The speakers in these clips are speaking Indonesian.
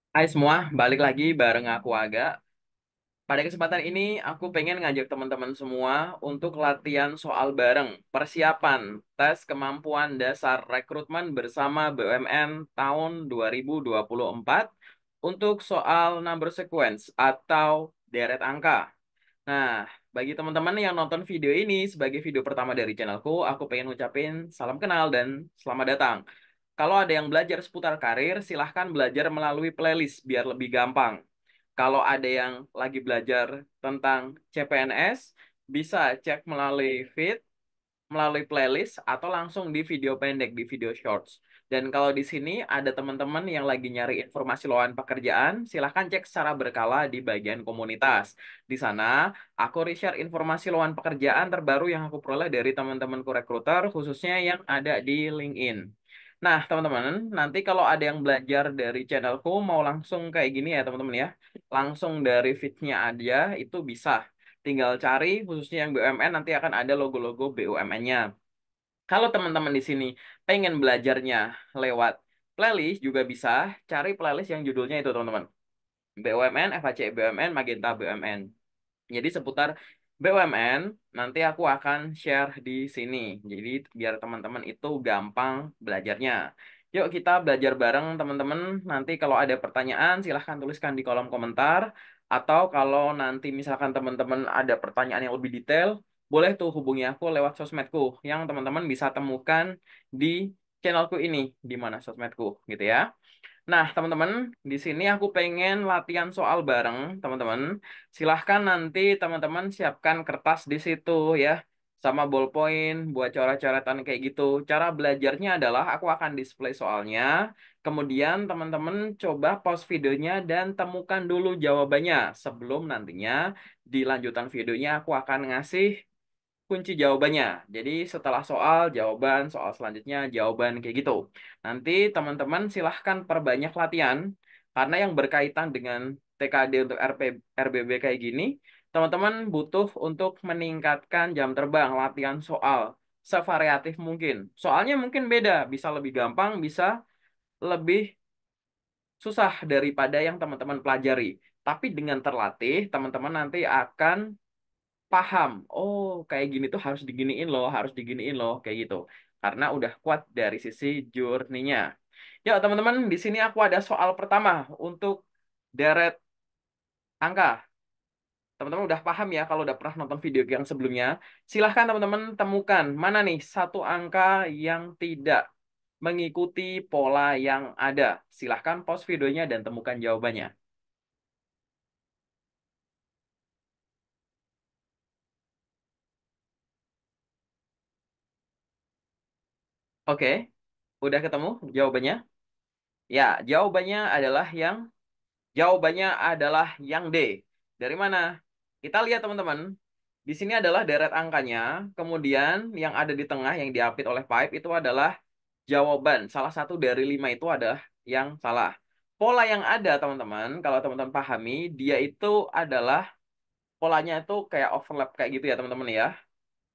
Hai semua, balik lagi bareng aku Aga. Pada kesempatan ini aku pengen ngajak teman-teman semua untuk latihan soal bareng persiapan tes kemampuan dasar rekrutmen bersama BUMN tahun 2024 untuk soal number sequence atau deret angka. Nah, bagi teman-teman yang nonton video ini sebagai video pertama dari channelku, aku pengen ngucapin salam kenal dan selamat datang. Kalau ada yang belajar seputar karir, silahkan belajar melalui playlist biar lebih gampang. Kalau ada yang lagi belajar tentang CPNS, bisa cek melalui feed, melalui playlist, atau langsung di video pendek, di video shorts. Dan kalau di sini ada teman-teman yang lagi nyari informasi lowongan pekerjaan, silahkan cek secara berkala di bagian komunitas. Di sana, aku share informasi lowongan pekerjaan terbaru yang aku peroleh dari teman-temanku rekruter, khususnya yang ada di LinkedIn. Nah, teman-teman, nanti kalau ada yang belajar dari channelku mau langsung kayak gini ya, teman-teman ya. Langsung dari feed-nya aja itu bisa. Tinggal cari khususnya yang BUMN nanti akan ada logo-logo BUMN-nya. Kalau teman-teman di sini pengen belajarnya lewat playlist juga bisa cari playlist yang judulnya itu, teman-teman. BUMN, FHC BUMN, Magenta BUMN. Jadi seputar BUMN nanti aku akan share di sini. Jadi biar teman-teman itu gampang belajarnya. Yuk kita belajar bareng teman-teman. Nanti kalau ada pertanyaan silahkan tuliskan di kolom komentar. Atau kalau nanti misalkan teman-teman ada pertanyaan yang lebih detail, boleh tuh hubungi aku lewat sosmedku yang teman-teman bisa temukan di channelku ini. Di mana sosmedku gitu ya. Nah, teman-teman, di sini aku pengen latihan soal bareng, teman-teman. Silahkan nanti teman-teman siapkan kertas di situ ya, sama ballpoint buat coret-coretan kayak gitu. Cara belajarnya adalah aku akan display soalnya, kemudian teman-teman coba pause videonya dan temukan dulu jawabannya sebelum nantinya di lanjutan videonya aku akan ngasih kunci jawabannya. Jadi setelah soal, jawaban, soal selanjutnya, jawaban kayak gitu. Nanti teman-teman silahkan perbanyak latihan, karena yang berkaitan dengan TKD untuk RBB kayak gini, teman-teman butuh untuk meningkatkan jam terbang latihan soal sevariatif mungkin. Soalnya mungkin beda, bisa lebih gampang, bisa lebih susah daripada yang teman-teman pelajari. Tapi dengan terlatih, teman-teman nanti akan paham. Oh, kayak gini tuh harus diginiin loh, harus diginiin loh, kayak gitu. Karena udah kuat dari sisi journey-nya. Ya, teman-teman, di sini aku ada soal pertama untuk deret angka. Teman-teman udah paham ya kalau udah pernah nonton video yang sebelumnya. Silahkan teman-teman temukan mana nih satu angka yang tidak mengikuti pola yang ada. Silahkan pause videonya dan temukan jawabannya. Oke, udah ketemu jawabannya? Ya, jawabannya adalah yang D. Dari mana? Kita lihat teman-teman. Di sini adalah deret angkanya. Kemudian yang ada di tengah yang diapit oleh pipe itu adalah jawaban. Salah satu dari 5 itu adalah yang salah. Pola yang ada teman-teman, kalau teman-teman pahami, dia itu adalah polanya itu kayak overlap kayak gitu ya teman-teman ya.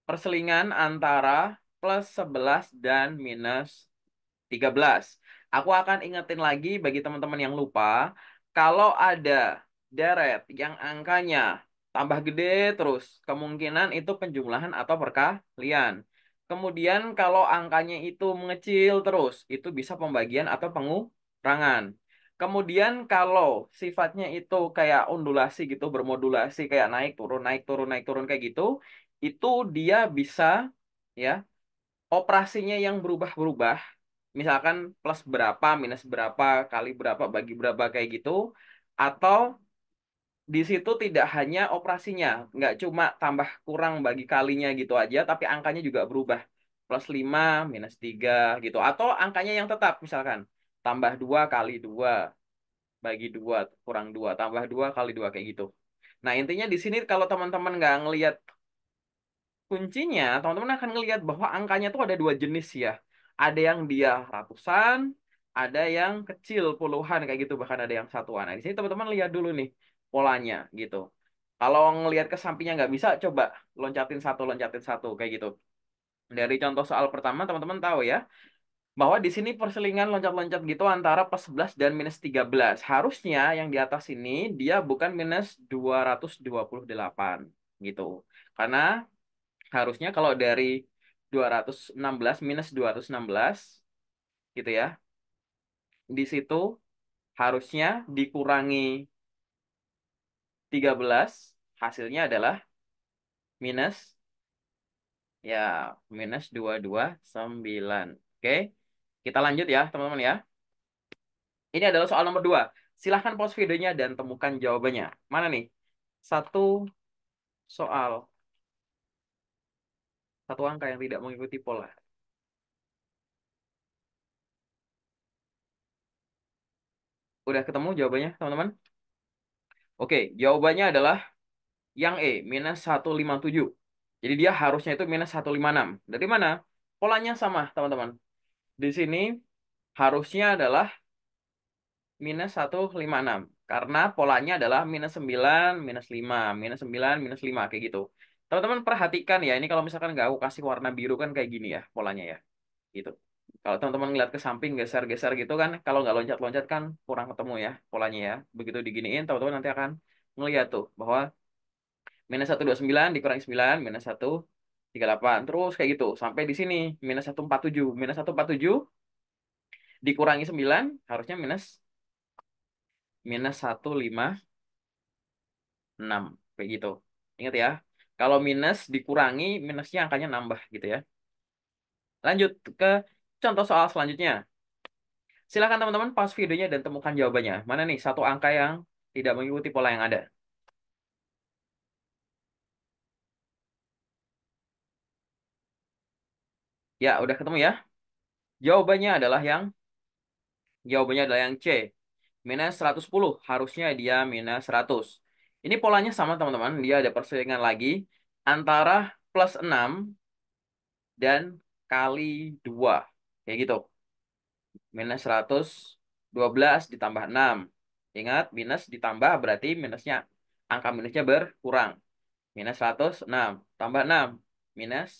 Perselingan antara +11 dan -13. Aku akan ingetin lagi bagi teman-teman yang lupa, kalau ada deret yang angkanya tambah gede terus, kemungkinan itu penjumlahan atau perkalian. Kemudian kalau angkanya itu mengecil terus, itu bisa pembagian atau pengurangan. Kemudian kalau sifatnya itu kayak undulasi gitu, bermodulasi kayak naik turun naik turun naik turun kayak gitu, itu dia bisa ya operasinya yang berubah-berubah, misalkan plus berapa, minus berapa, kali berapa, bagi berapa kayak gitu, atau di situ tidak hanya operasinya, nggak cuma tambah kurang bagi kalinya gitu aja, tapi angkanya juga berubah, +5, -3 gitu, atau angkanya yang tetap, misalkan tambah 2 kali 2, bagi 2, kurang 2, tambah 2 kali 2 kayak gitu. Nah, intinya di sini kalau teman-teman nggak ngelihat kuncinya, teman-teman akan ngelihat bahwa angkanya tuh ada dua jenis ya. Ada yang dia ratusan, ada yang kecil puluhan kayak gitu, bahkan ada yang satuan. Nah, di sini teman-teman lihat dulu nih polanya gitu. Kalau ngelihat ke sampingnya nggak bisa, coba loncatin satu kayak gitu. Dari contoh soal pertama, teman-teman tahu ya, Bahwa di sini perselingan loncat-loncat gitu antara plus 11 dan minus 13. Harusnya yang di atas ini dia bukan minus 228 gitu. Karena harusnya kalau dari 216 minus 216 gitu ya, di situ harusnya dikurangi 13, hasilnya adalah minus, ya, minus 229. Oke, kita lanjut ya teman-teman ya. Ini adalah soal nomor 2. Silahkan pause videonya dan temukan jawabannya. Mana nih? Satu soal, satu angka yang tidak mengikuti pola. Udah ketemu jawabannya teman-teman? Oke, jawabannya adalah yang E, minus 157. Jadi dia harusnya itu minus 156. Dari mana? Polanya sama teman-teman. Di sini harusnya adalah minus 156. Karena polanya adalah minus 9, minus 5, minus 9, minus 5, kayak gitu. Teman-teman perhatikan ya, ini kalau misalkan nggak aku kasih warna biru kan kayak gini ya polanya ya. Gitu. Kalau teman-teman ngeliat ke samping geser-geser gitu kan, kalau nggak loncat-loncat kan kurang ketemu ya polanya ya. Begitu diginiin, teman-teman nanti akan ngeliat tuh bahwa minus 129 dikurangi 9, minus 138. Terus kayak gitu sampai di sini minus 147. Minus 147 dikurangi 9 harusnya minus 156 kayak gitu. Ingat ya. Kalau minus dikurangi minusnya angkanya nambah gitu ya. Lanjut ke contoh soal selanjutnya. Silakan teman-teman pause videonya dan temukan jawabannya. Mana nih satu angka yang tidak mengikuti pola yang ada? Ya, udah ketemu ya. Jawabannya adalah yang C. Minus 110. Harusnya dia minus 100. Ini polanya sama teman-teman. Dia ada persaingan lagi antara plus 6 dan kali 2. Kayak gitu. Minus 112 ditambah 6. Ingat, minus ditambah berarti minusnya. Angka minusnya berkurang. Minus 106. Tambah 6. Minus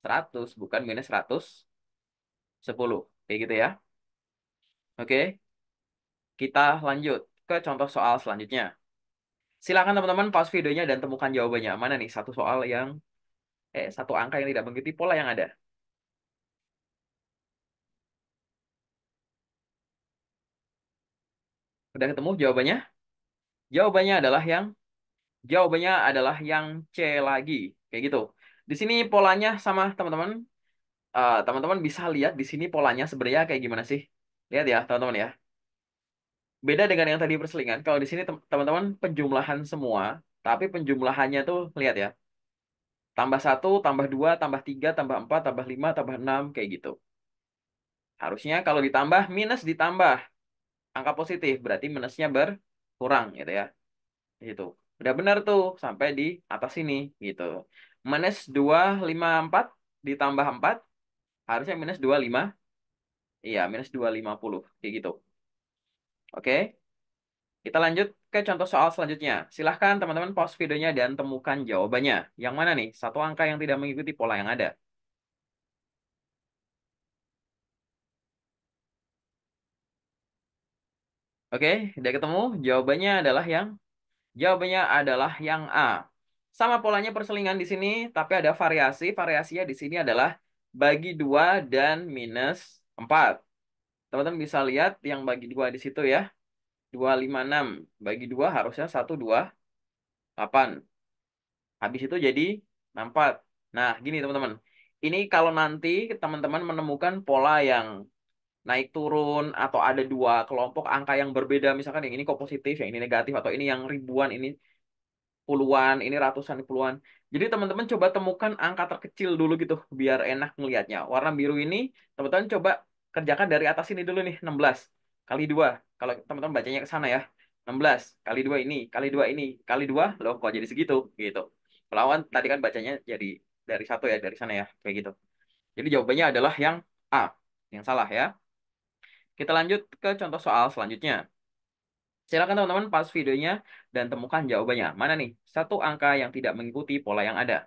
100. Bukan minus 110. Kayak gitu ya. Oke, kita lanjut ke contoh soal selanjutnya. Silakan teman-teman pause videonya dan temukan jawabannya. Mana nih satu soal yang satu angka yang tidak mengikuti pola yang ada. Udah ketemu jawabannya? Jawabannya adalah jawabannya adalah yang C lagi. Kayak gitu. Di sini polanya sama teman-teman. Teman-teman bisa lihat di sini polanya sebenarnya kayak gimana sih? Lihat ya, teman-teman ya. Beda dengan yang tadi perselingan. Kalau di sini teman-teman penjumlahan semua, tapi penjumlahannya tuh lihat ya. Tambah satu, tambah 2, tambah 3, tambah 4, tambah 5, tambah 6 kayak gitu. Harusnya kalau ditambah minus ditambah angka positif berarti minusnya berkurang gitu ya. Gitu. Udah benar tuh sampai di atas sini gitu. Minus 254 ditambah 4 harusnya minus 25. Iya, minus 250 kayak gitu. Oke, kita lanjut ke contoh soal selanjutnya. Silahkan teman-teman pause videonya dan temukan jawabannya. Yang mana nih? Satu angka yang tidak mengikuti pola yang ada. Oke, udah ketemu? Jawabannya adalah yang A. Sama polanya perselingan di sini, tapi ada variasi. Variasinya di sini adalah bagi 2 dan minus 4. Teman-teman bisa lihat yang bagi 2 di situ ya. 256 bagi 2 harusnya 128. Habis itu jadi 64. Nah, gini teman-teman. Ini kalau nanti teman-teman menemukan pola yang naik turun atau ada dua kelompok angka yang berbeda, misalkan yang ini kok positif, yang ini negatif, atau ini yang ribuan, ini puluhan, ini ratusan, ini puluhan. Jadi teman-teman coba temukan angka terkecil dulu gitu biar enak ngelihatnya. Warna biru ini teman-teman coba kerjakan dari atas ini dulu nih 16 kali 2. Kalau teman-teman bacanya ke sana ya. 16 kali 2 ini, kali 2 ini, kali 2 loh kok jadi segitu gitu. Melawan tadi kan bacanya jadi dari satu ya, dari sana ya, kayak gitu. Jadi jawabannya adalah yang A, yang salah ya. Kita lanjut ke contoh soal selanjutnya. Silakan teman-teman pause videonya dan temukan jawabannya. Mana nih? Satu angka yang tidak mengikuti pola yang ada.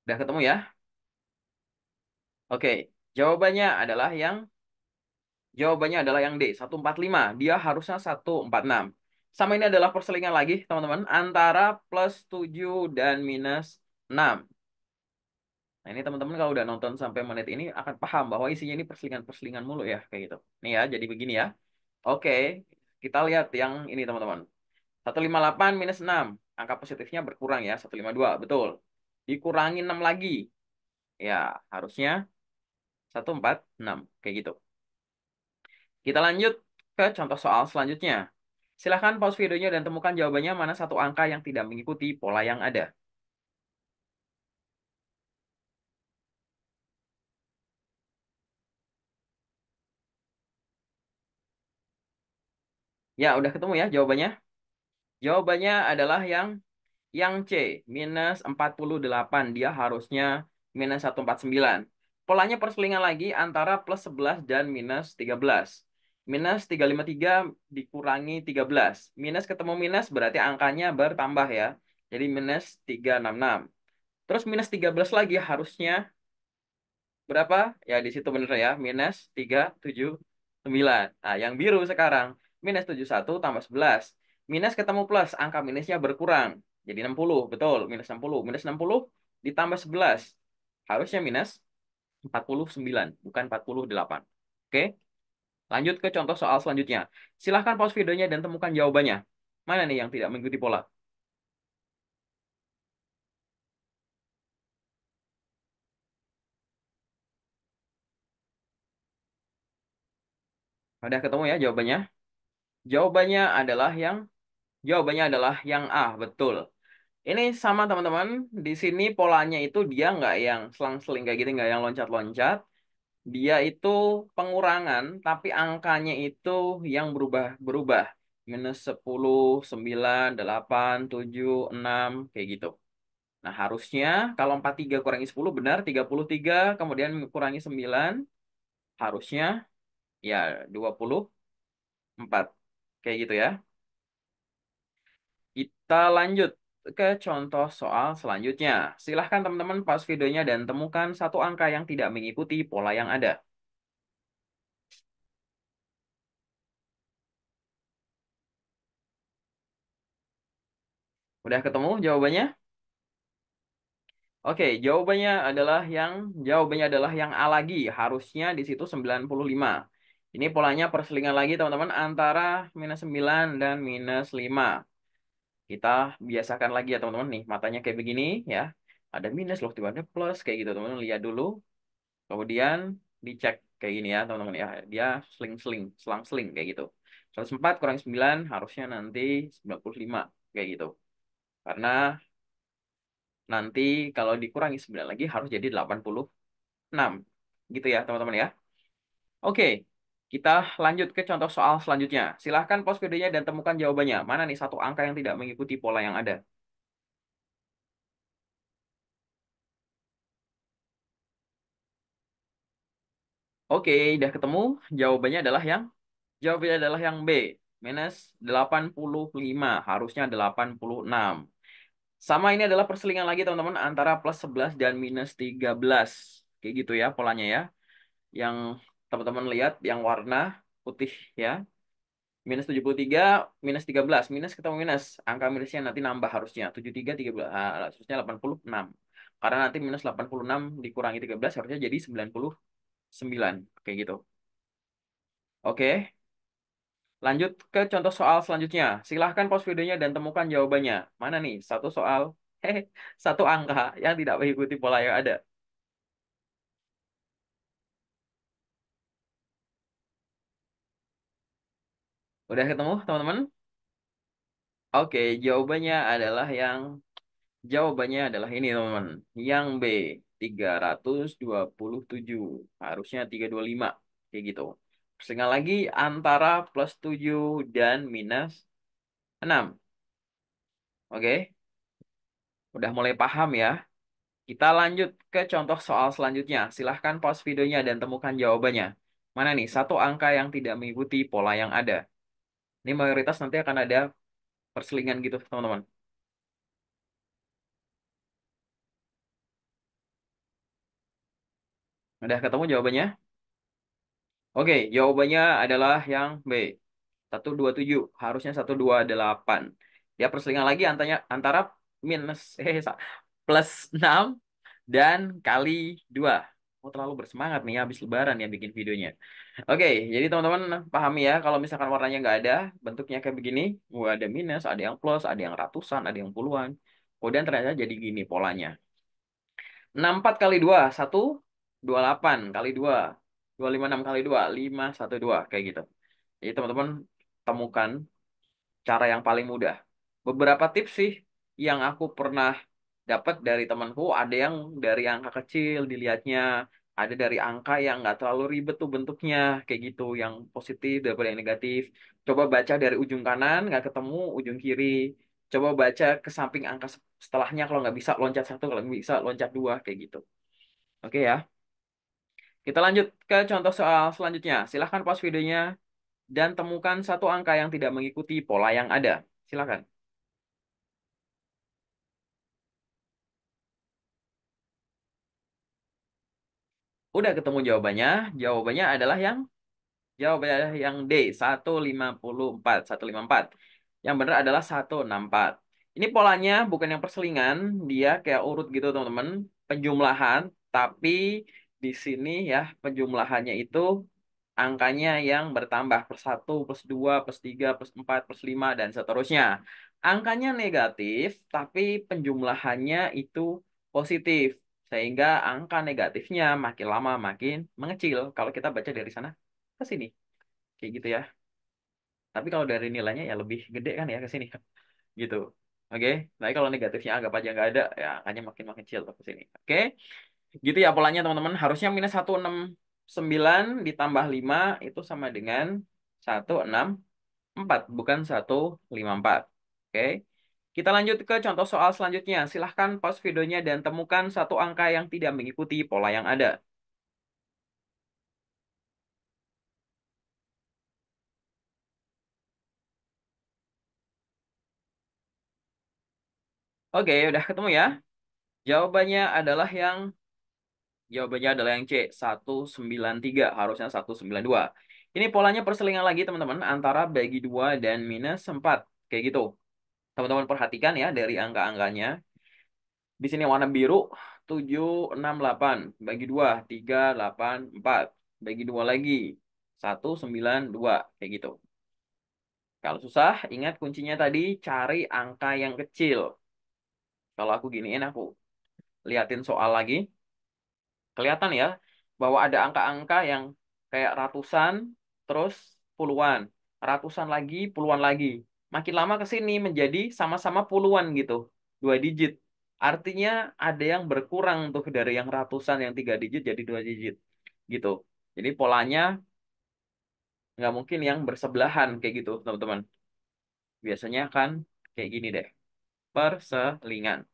Udah ketemu ya? Oke, jawabannya adalah yang jawabannya adalah yang D, 145. Dia harusnya 146. Sama ini adalah perselingan lagi, teman-teman, antara plus 7 dan minus 6. Nah, ini teman-teman kalau udah nonton sampai menit ini akan paham bahwa isinya ini perselingan-perselingan mulu ya, kayak gitu. Nih ya, jadi begini ya. Oke, kita lihat yang ini, teman-teman. 158 minus 6. Angka positifnya berkurang ya, 152. Betul. Dikurangi 6 lagi. Ya, harusnya 146. Kayak gitu. Kita lanjut ke contoh soal selanjutnya. Silahkan pause videonya dan temukan jawabannya mana satu angka yang tidak mengikuti pola yang ada. Ya, udah ketemu ya jawabannya? Jawabannya adalah yang C, minus 48. Dia harusnya minus 149. Polanya perselingan lagi antara plus 11 dan minus 13. Minus 353 dikurangi 13. Minus ketemu minus berarti angkanya bertambah ya. Jadi minus 366. Terus minus 13 lagi harusnya berapa? Ya di situ bener ya, minus 379. Nah, yang biru sekarang minus 71 tambah 11. Minus ketemu plus, angka minusnya berkurang. Jadi 60, betul, minus 60. Minus 60 ditambah 11. Harusnya minus 49, bukan 48. Oke, lanjut ke contoh soal selanjutnya. Silahkan pause videonya dan temukan jawabannya. Mana nih yang tidak mengikuti pola? Udah ketemu ya jawabannya? Jawabannya adalah yang Jawabannya adalah yang A, betul. Ini sama teman-teman, di sini polanya itu dia nggak yang selang-seling kayak gitu, nggak yang loncat-loncat. Dia itu pengurangan, tapi angkanya itu yang berubah-berubah. Minus 10, 9, 8, 7, 6, kayak gitu. Nah, harusnya kalau 43 kurangi 10 benar, 33, kemudian kurangi 9, harusnya ya 24. Kayak gitu ya. Kita lanjut ke contoh soal selanjutnya. Silahkan teman-teman pause videonya dan temukan satu angka yang tidak mengikuti pola yang ada. Udah ketemu jawabannya? Oke, jawabannya adalah yang A lagi. Harusnya di situ 95. Ini polanya perselingan lagi teman-teman antara minus 9 dan minus 5. Kita biasakan lagi ya teman-teman nih, matanya kayak begini ya. Ada minus loh, tiba-tiba plus kayak gitu teman-teman. Lihat dulu. Kemudian dicek kayak gini ya teman-teman ya. Dia seling-seling, selang-seling kayak gitu. 104 kurang 9 harusnya nanti 95 kayak gitu. Karena nanti kalau dikurangi 9 lagi harus jadi 86. Gitu ya teman-teman ya. Oke, kita lanjut ke contoh soal selanjutnya. Silahkan pause videonya dan temukan jawabannya. Mana nih satu angka yang tidak mengikuti pola yang ada? Oke, udah ketemu. Jawabannya adalah yang Jawabannya adalah yang B. Minus 85. Harusnya 86. Sama ini adalah perselingan lagi teman-teman antara plus 11 dan minus 13. Kayak gitu ya polanya ya. Yang teman-teman lihat yang warna putih ya. Minus 73, minus 13. Minus ketemu minus. Angka minusnya nanti nambah harusnya. 73, 13. Ah, harusnya 86. Karena nanti minus 86 dikurangi 13 harusnya jadi 99. Kayak gitu. Oke, lanjut ke contoh soal selanjutnya. Silahkan pause videonya dan temukan jawabannya. Mana nih? Satu soal. Hehe, satu angka yang tidak mengikuti pola yang ada. Udah ketemu, teman-teman? Oke, jawabannya adalah ini, teman-teman. Yang B, 327. Harusnya 325. Kayak gitu. Setengah lagi antara plus 7 dan minus 6. Oke, udah mulai paham ya? Kita lanjut ke contoh soal selanjutnya. Silahkan pause videonya dan temukan jawabannya. Mana nih satu angka yang tidak mengikuti pola yang ada? Ini mayoritas nanti akan ada perselingan gitu, teman-teman. Udah ketemu jawabannya? Oke, jawabannya adalah yang B. 127. Harusnya 128. Ya, perselingan lagi antara minus plus 6 dan kali 2. Oh, terlalu bersemangat nih habis lebaran ya bikin videonya. Oke, jadi teman-teman pahami ya kalau misalkan warnanya nggak ada, bentuknya kayak begini, ada minus, ada yang plus, ada yang ratusan, ada yang puluhan. Kemudian ternyata jadi gini polanya. 64 kali 2 128 kali 2 256 kali 2 512 kayak gitu. Jadi teman-teman temukan cara yang paling mudah. Beberapa tips sih yang aku pernah dapat dari temanku, ada yang dari angka kecil dilihatnya, ada dari angka yang nggak terlalu ribet tuh bentuknya, kayak gitu, yang positif daripada yang negatif. Coba baca dari ujung kanan, nggak ketemu, ujung kiri. Coba baca ke samping angka setelahnya, kalau nggak bisa loncat satu, kalau nggak bisa loncat dua, kayak gitu. Oke ya, kita lanjut ke contoh soal selanjutnya. Silahkan pause videonya dan temukan satu angka yang tidak mengikuti pola yang ada. Silahkan. Udah ketemu jawabannya. Jawabannya adalah jawabannya adalah yang D, 154. 154. Yang benar adalah 164. Ini polanya bukan yang perselingan, dia kayak urut gitu teman-teman, penjumlahan, tapi di sini ya penjumlahannya itu angkanya yang bertambah plus 1, plus 2, plus 3, plus 4, plus 5, dan seterusnya. Angkanya negatif, tapi penjumlahannya itu positif. Sehingga angka negatifnya makin lama makin mengecil. Kalau kita baca dari sana ke sini. Kayak gitu ya. Tapi kalau dari nilainya ya lebih gede kan ya ke sini. Gitu. Oke. Tapi kalau negatifnya anggap aja nggak ada, ya angkanya makin mengecil ke sini. Oke. Gitu ya polanya teman-teman. Harusnya minus 169 ditambah 5 itu sama dengan 164, bukan 154. Oke. Kita lanjut ke contoh soal selanjutnya. Silahkan pause videonya dan temukan satu angka yang tidak mengikuti pola yang ada. Oke, udah ketemu ya. Jawabannya adalah yang C, 193. Harusnya 192. Ini polanya perselingan lagi teman-teman antara bagi 2 dan minus 4. Kayak gitu. Teman-teman perhatikan ya dari angka-angkanya. Di sini warna biru 768 bagi 2 384 bagi 2 lagi 192 kayak gitu. Kalau susah ingat kuncinya tadi cari angka yang kecil. Kalau aku giniin aku liatin soal lagi, kelihatan ya bahwa ada angka-angka yang kayak ratusan terus puluhan, ratusan lagi, puluhan lagi. Makin lama ke sini menjadi sama-sama puluhan gitu, 2 digit. Artinya ada yang berkurang tuh dari yang ratusan yang 3 digit jadi 2 digit gitu. Jadi polanya nggak mungkin yang bersebelahan kayak gitu teman-teman. Biasanya kan kayak gini deh, perselingan.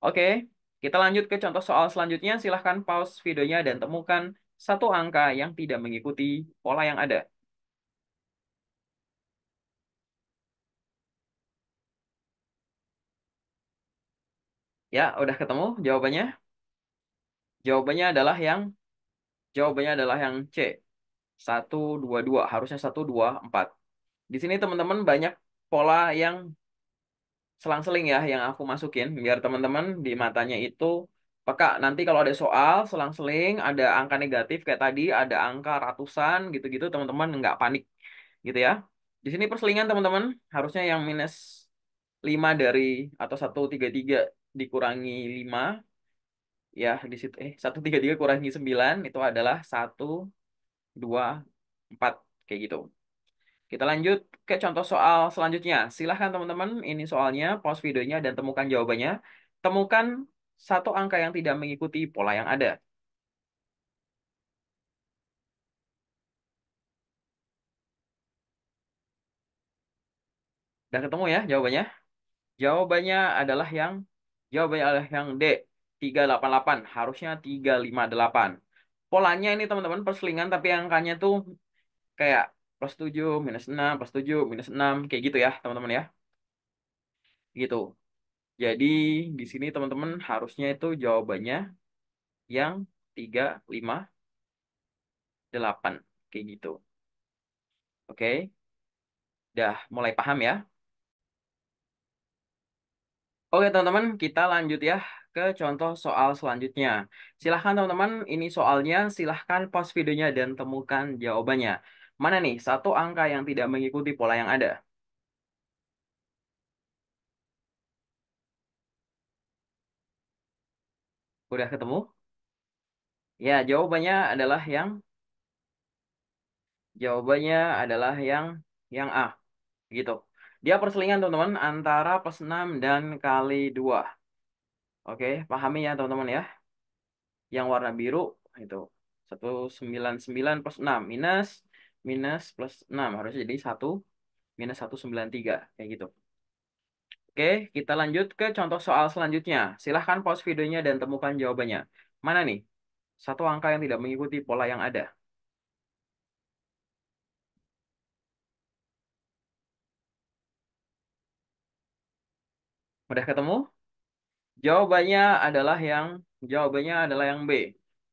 Oke, kita lanjut ke contoh soal selanjutnya. Silahkan pause videonya dan temukan satu angka yang tidak mengikuti pola yang ada. Ya, udah ketemu jawabannya? Jawabannya adalah jawabannya adalah yang C. 122. Harusnya 124. Di sini teman-teman banyak pola yang selang-seling ya yang aku masukin biar teman-teman di matanya itu peka. Nanti kalau ada soal selang-seling, ada angka negatif kayak tadi, ada angka ratusan gitu-gitu, teman-teman nggak panik gitu ya. Di sini perselingan teman-teman, harusnya yang minus 5 dari atau 133 dikurangi 5 ya di situ 133 kurangi 9 itu adalah 124 kayak gitu. Kita lanjut ke contoh soal selanjutnya. Silahkan teman-teman, ini soalnya, pause videonya dan temukan jawabannya. Temukan satu angka yang tidak mengikuti pola yang ada. Udah ketemu ya jawabannya? Jawabannya adalah jawabannya adalah yang D, 388. Harusnya 358. Polanya ini teman-teman perselingan tapi angkanya tuh kayak plus 7 minus 6 plus 7 minus 6 kayak gitu ya, teman-teman ya. Gitu. Jadi di sini teman-teman harusnya itu jawabannya yang 35. 8. Kayak gitu. Oke, udah mulai paham ya? Oke teman-teman, kita lanjut ya ke contoh soal selanjutnya. Silahkan teman-teman, ini soalnya silahkan pause videonya dan temukan jawabannya. Mana nih satu angka yang tidak mengikuti pola yang ada? Udah ketemu? Ya, jawabannya adalah yang A gitu. Dia perselingan teman-teman antara plus 6 dan kali 2. Oke, pahami ya teman-teman ya. Yang warna biru itu 199 plus 6 minus minus plus 6 harusnya jadi 1 minus 193 kayak gitu. Oke, kita lanjut ke contoh soal selanjutnya. Silahkan pause videonya dan temukan jawabannya. Mana nih? Satu angka yang tidak mengikuti pola yang ada. Udah ketemu? Jawabannya adalah yang jawabannya adalah yang B.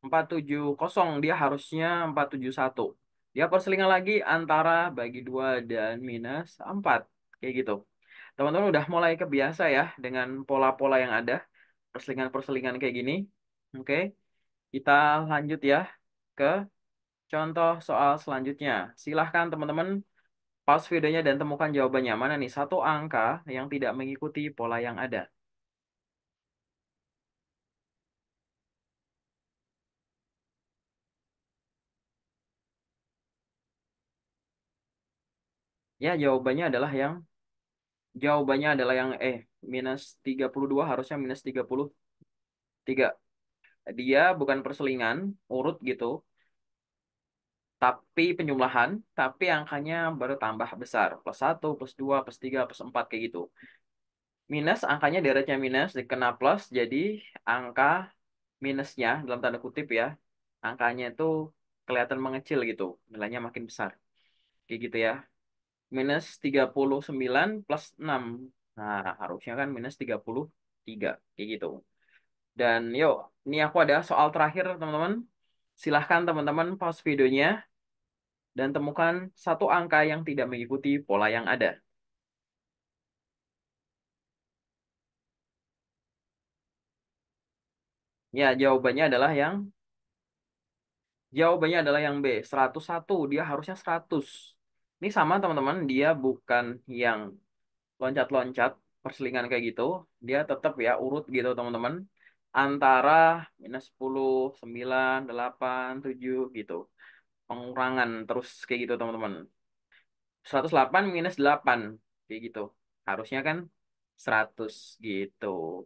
470 dia harusnya 471. Dia perselingan lagi antara bagi 2 dan minus 4. Kayak gitu. Teman-teman udah mulai kebiasa ya dengan pola-pola yang ada, perselingan-perselingan kayak gini. Oke, kita lanjut ya ke contoh soal selanjutnya. Silahkan teman-teman pause videonya dan temukan jawabannya. Mana nih satu angka yang tidak mengikuti pola yang ada? Ya, jawabannya adalah yang minus 32 harusnya minus 33. Dia bukan perselingan urut gitu, tapi penjumlahan, tapi angkanya bertambah besar. Plus 1, plus 2, plus 3, plus 4 kayak gitu. Minus, angkanya deretnya minus, dikena plus, jadi angka minusnya, dalam tanda kutip ya, angkanya itu kelihatan mengecil gitu, nilainya makin besar. Kayak gitu ya. Minus 39 plus 6. Nah, harusnya kan minus 33. Kayak gitu. Dan yuk, ini aku ada soal terakhir teman-teman. Silahkan teman-teman pause videonya dan temukan satu angka yang tidak mengikuti pola yang ada. Ya, jawabannya adalah yang B, 101. Dia harusnya 100. Ini sama teman-teman, dia bukan yang loncat-loncat perselingan kayak gitu. Dia tetap ya urut gitu teman-teman. Antara minus 10, 9, 8, 7 gitu. Pengurangan terus kayak gitu teman-teman. 108 minus 8 kayak gitu. Harusnya kan 100 gitu.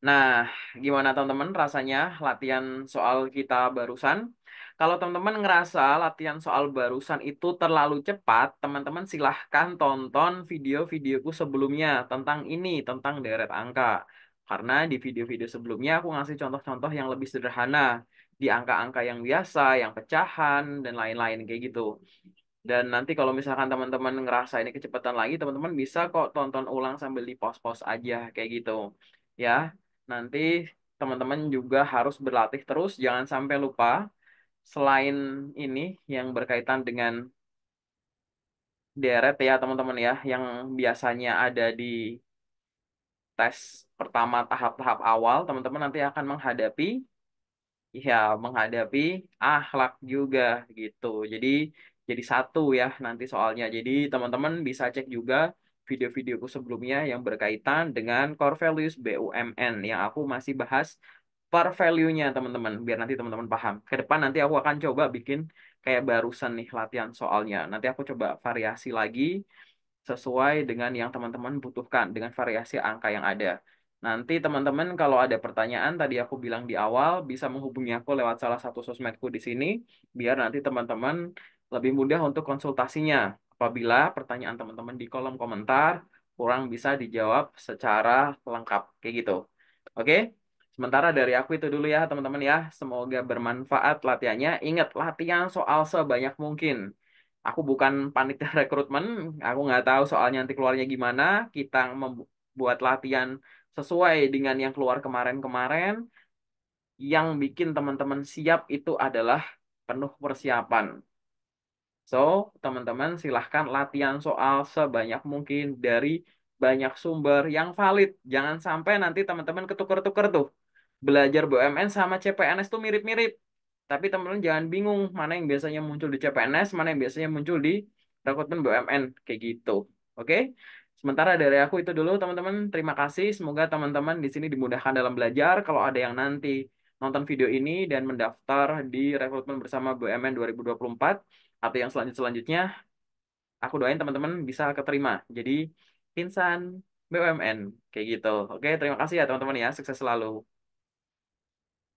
Nah, gimana teman-teman rasanya latihan soal kita barusan? Kalau teman-teman ngerasa latihan soal barusan itu terlalu cepat, teman-teman silahkan tonton video-videoku sebelumnya tentang ini, tentang deret angka. Karena di video-video sebelumnya aku ngasih contoh-contoh yang lebih sederhana, di angka-angka yang biasa, yang pecahan, dan lain-lain kayak gitu. Dan nanti kalau misalkan teman-teman ngerasa ini kecepatan lagi, teman-teman bisa kok tonton ulang sambil di pause-pause aja kayak gitu. Ya, nanti teman-teman juga harus berlatih terus, jangan sampai lupa. Selain ini yang berkaitan dengan deret ya teman-teman ya, yang biasanya ada di tes pertama tahap-tahap awal, teman-teman nanti akan ya menghadapi akhlak juga gitu. Jadi satu ya nanti soalnya. Jadi teman-teman bisa cek juga video-videoku sebelumnya yang berkaitan dengan core values BUMN yang aku masih bahas per value-nya teman-teman biar nanti teman-teman paham. Ke depan nanti aku akan coba bikin kayak barusan nih latihan soalnya. Nanti aku coba variasi lagi sesuai dengan yang teman-teman butuhkan dengan variasi angka yang ada. Nanti teman-teman kalau ada pertanyaan tadi aku bilang di awal bisa menghubungi aku lewat salah satu sosmedku di sini biar nanti teman-teman lebih mudah untuk konsultasinya. Apabila pertanyaan teman-teman di kolom komentar kurang bisa dijawab secara lengkap kayak gitu. Oke? Sementara dari aku itu dulu ya teman-teman ya. Semoga bermanfaat latihannya. Ingat latihan soal sebanyak mungkin. Aku bukan panitia rekrutmen, aku nggak tahu soalnya nanti keluarnya gimana. Kita membuat latihan sesuai dengan yang keluar kemarin-kemarin. Yang bikin teman-teman siap itu adalah penuh persiapan. So, teman-teman silahkan latihan soal sebanyak mungkin dari banyak sumber yang valid. Jangan sampai nanti teman-teman ketukar-tukar tuh. Belajar BUMN sama CPNS tuh mirip-mirip. Tapi teman-teman jangan bingung mana yang biasanya muncul di CPNS, mana yang biasanya muncul di rekrutmen BUMN. Kayak gitu. Oke? Sementara dari aku itu dulu teman-teman. Terima kasih. Semoga teman-teman di sini dimudahkan dalam belajar. Kalau ada yang nanti nonton video ini dan mendaftar di rekrutmen bersama BUMN 2024 atau yang selanjutnya, aku doain teman-teman bisa keterima. Jadi insan BUMN kayak gitu. Oke, terima kasih ya teman-teman ya. Sukses selalu.